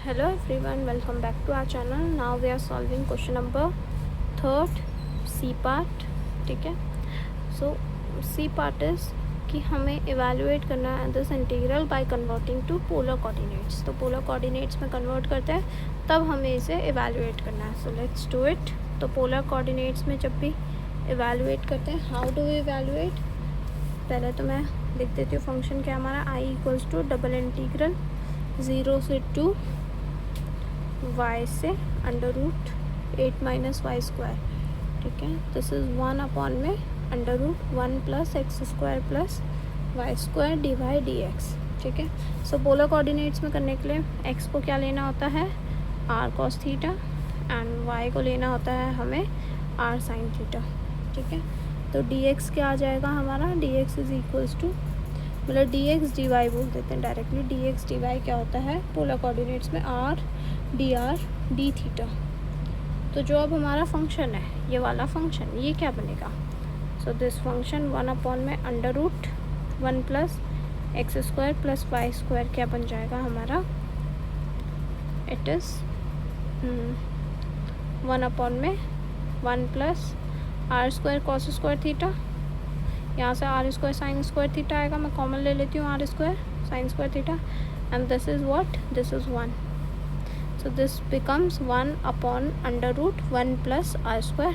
Hello everyone, welcome back to our channel. Now we are solving question number third C part. ठीक है. So C part is कि हमें evaluate करना है this integral by converting to polar coordinates. तो polar coordinates में convert करते हैं तब हमें इसे evaluate करना है. So let's do it. तो polar coordinates में जब भी evaluate करते हैं, how do we evaluate? पहले तो मैं लिख देती हूँ फंक्शन क्या हमारा I equals to double integral 0 से 2 y से under root 8 minus Y square. ठीक है. दिस इज़ 1 अपॉन में under root 1 plus X square plus Y square D Y D X. ठीक है. सो पोलर कोऑर्डिनेट्स में करने के लिए x को क्या लेना होता है r cos theta and y को लेना होता है हमें r sin थीटा. ठीक है. तो dx क्या आ जाएगा हमारा dx इज़ इक्वल्स टू मतलब dx dy बोल देते हैं डायरेक्टली. dx dy क्या होता है पोलर कोऑर्डिनेट्स में r dr d थीटा. तो जो अब हमारा फंक्शन है ये वाला फंक्शन ये क्या बनेगा. सो दिस फंक्शन 1 अपॉन में under root 1 plus X square plus Y square क्या बन जाएगा हमारा. इट इज़ 1 अपॉन में 1 plus are square cos square theta. यहाँ से R square sine square theta आएगा. मैं कॉमन ले लेती हूँ R square sine square theta and this is what this is 1. So this becomes 1 upon under root 1 plus are square.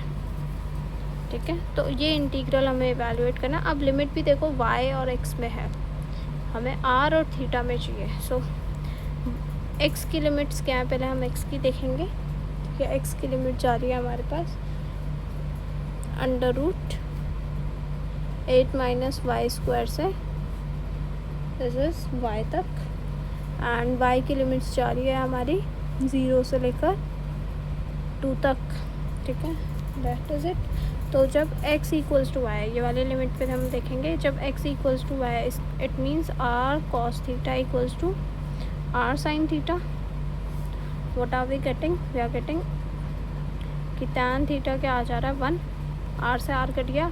ठीक है. तो ये इंटीग्रल हमें इवेलुएट करना. अब लिमिट भी देखो y और x में है, हमें r और थीटा में चाहिए. सो x की लिमिट्स क्या है पहले हम x की देखेंगे. ठीक है. x की लिमिट जा रही है हमारे पास under root 8 minus Y square से दिस इज़ y तक एंड y की लिमिट्स जा रही है हमारी 0 से लेकर 2 तक. ठीक है. That is it. तो जब x इक्वल्स टू वाई ये वाले लिमिट पे हम देखेंगे जब x equals to Y it means r cos theta equals to r sin theta. What are we getting we are getting कि tan थीटा क्या आ जा रहा है 1 r से r कट गया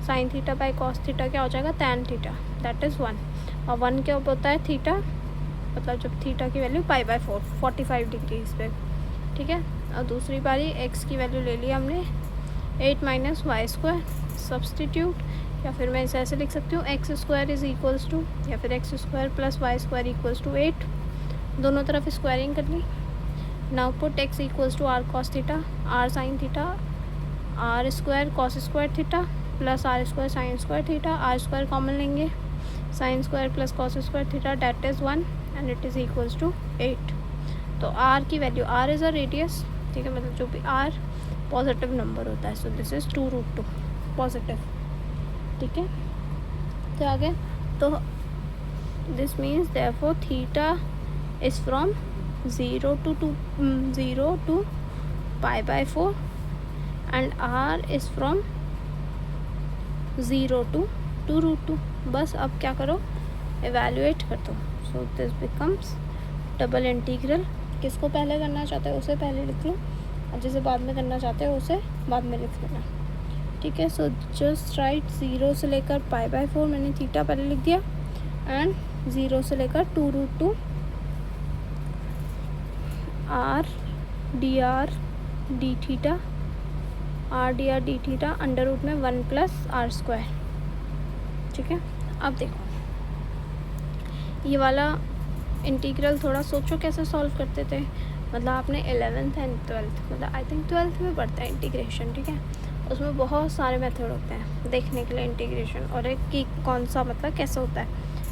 sin theta by cos theta क्या हो जाएगा tan थीटा दैट इज़ 1 और 1 क्या होता है थीटा मतलब जब थीटा की वैल्यू पाई बाई 4 45 डिग्रीज पे. ठीक है. और दूसरी बारी x की वैल्यू ले ली हमने 8 माइनस वाई स्क्वायर सब्सटीट्यूट या फिर मैं इसे ऐसे लिख सकती हूँ x square is equals to या फिर x square plus Y square equals to 8. दोनों तरफ स्क्वायरिंग कर ली. Now put x equals to r cos theta r sine theta r square cos square theta plus are square sine square theta. R square common लेंगे sine square plus cos square theta that is 1 and it is equals to 8. तो r की value r is a radius. ठीक है. मतलब जो भी r positive number होता है. So this is 2√2 positive. ठीक है. तो आगे तो this means therefore theta is from 0 to pi by 4 and r is from 0 to 2√2. बस अब क्या करो एवेल्यूएट कर दो. So this becomes double integral. किसको पहले करना चाहते हो उसे पहले लिख लो और जिसे बाद में करना चाहते हो उसे बाद में लिख लेना. ठीक है. सो जस्ट राइट 0 से लेकर पाई बाई 4 मैंने थीटा पहले लिख दिया एंड 0 से लेकर 2√2 R D R D theta R D R D theta under root में 1 प्लस आर स्क्वायर. ठीक है. अब देखो ये वाला इंटीग्रल थोड़ा सोचो कैसे सॉल्व करते थे. मतलब आपने 11th एंड 12th मतलब आई थिंक 12th में पढ़ता है इंटीग्रेशन. ठीक है. उसमें बहुत सारे मेथड होते हैं देखने के लिए इंटीग्रेशन और एक कि कौन सा मतलब कैसे होता है.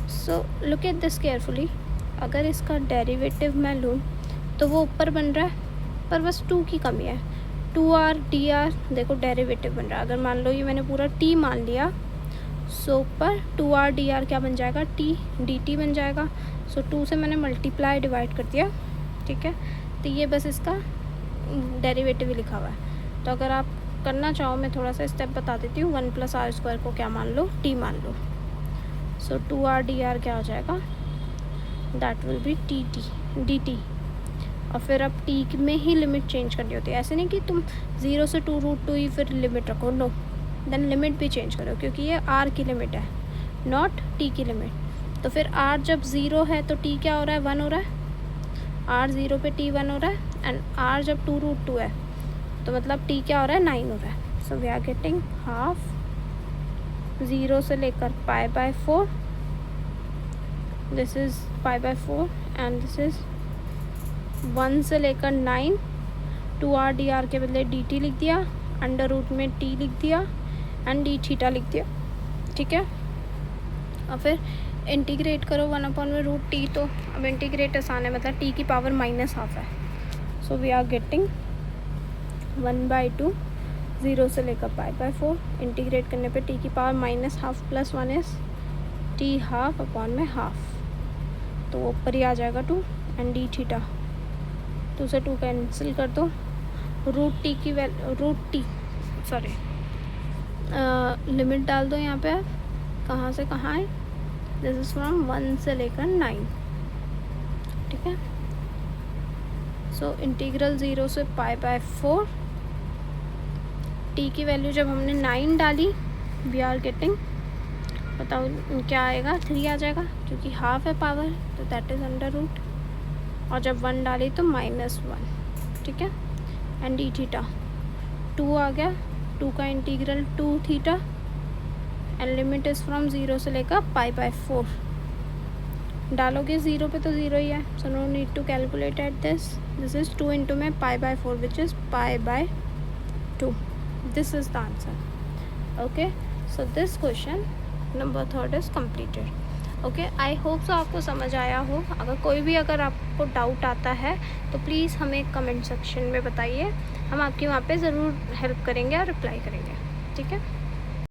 So look at this carefully. अगर इसका डेरिवेटिव मैं लूँ तो वो ऊपर बन रहा है पर बस 2 की कमी है. 2r dr देखो डेरिवेटिव बन रहा है. अगर मान लो ये मैंने पूरा t मान लिया सो ऊपर 2r dr क्या बन जाएगा t dt बन जाएगा. सो 2 से मैंने मल्टीप्लाई डिवाइड कर दिया. ठीक है. तो ये बस इसका डेरिवेटिव ही लिखा हुआ है. तो अगर आप करना चाहो मैं थोड़ा सा स्टेप बता देती हूँ. 1 प्लस आर स्क्वायर को क्या मान लो t मान लो. सो 2r dr क्या हो जाएगा दैट विल बी dt. और फिर अब t में ही लिमिट चेंज करनी होती है. ऐसे नहीं कि तुम 0 से 2√2 ही फिर लिमिट रखो. नो देन लिमिट भी चेंज करो क्योंकि ये r की लिमिट है नॉट t की लिमिट. तो फिर r जब 0 है तो t क्या हो रहा है 1 हो रहा है. r 0 पे t 1 हो रहा है एंड r जब 2√2 है तो मतलब t क्या हो रहा है 9 हो रहा है. So we are getting half 0 से लेकर π/4, this is π/4 and this is 1 से लेकर 9. 2r dr के बदले dt लिख दिया, अंडर रूट में t लिख दिया एंड d थीटा लिख दिया. ठीक है, और फिर इंटीग्रेट करो 1/√t. तो अब इंटीग्रेट आसान है, मतलब t की पावर -12 है. सो वी आर गेटिंग 1/2 0 से लेकर π/4. इंटीग्रेट करने पे t की power -12 plus 1 is t½ upon में हाफ, तो वो ऊपर ही आ जाएगा 2 एंड d थीटा 2 से 2 कैंसिल कर दो. √t की लिमिट डाल दो यहाँ पे. आप कहाँ से कहाँ है, दिस इज़ फ्रॉम 1 से लेकर 9. ठीक है, सो इंटीग्रल 0 से π/4. t की वैल्यू जब हमने 9 डाली वी आर गेटिंग, बताओ क्या आएगा, 3 आ जाएगा क्योंकि हाफ है पावर, तो दैट इज़ अंडर रूट. और जब 1 डाली तो -1. ठीक है, एंड डी थीटा 2 आ गया. 2 का integral 2 theta and limit is from 0 से लेकर π/4. डालोगे 0 पे तो 0 ही है, so no need to calculate at this. This is 2 into में π/4 which is π/2. This is the answer. Okay, so this question number 3 is completed. Okay, I hope so आपको समझ आया हो. अगर आपको डाउट आता है तो प्लीज़ हमें कमेंट सेक्शन में बताइए, हम आपकी वहाँ पे ज़रूर हेल्प करेंगे और रिप्लाई करेंगे. ठीक है.